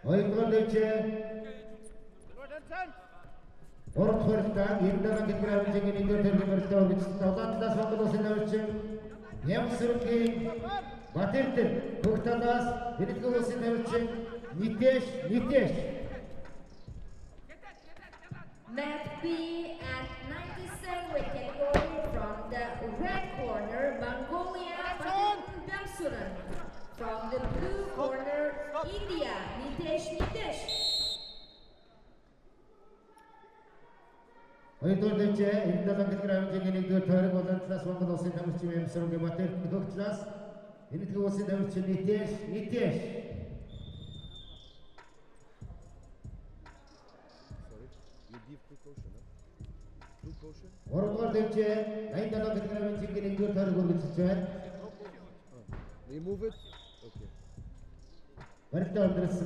Хоёрдугаар дэвчээ. Ордхорта Индана гэрээжийн нэгдүгээр төрлийн барилтаа үргэлжлүүлсэн. Улаан талаас Монгол улсын навчин Нямсргийн Батэрдэн, Хөх талаас Иргэдийн улсын навчин Нитэш. Mat B at 97 category from the red corner, Mongolia Batyrden Damsuran. From the blue corner, India, Nitesh. Хоёрдугаар дэвчээ Индана гэрээжийн нэгдүгээр төрлийн улаан талаас Монгол улсын навчин Нямсргийн Батэрдэн, Хөх талаас Иргэдийн улсын навчин Нитэш. Гуравдугаар дэвчээ 87 гэрээжийн нэгдүгээр төрлийн үргэлжлүүлж байна. Remove it. Okay. Барилтаа өндөрлсөн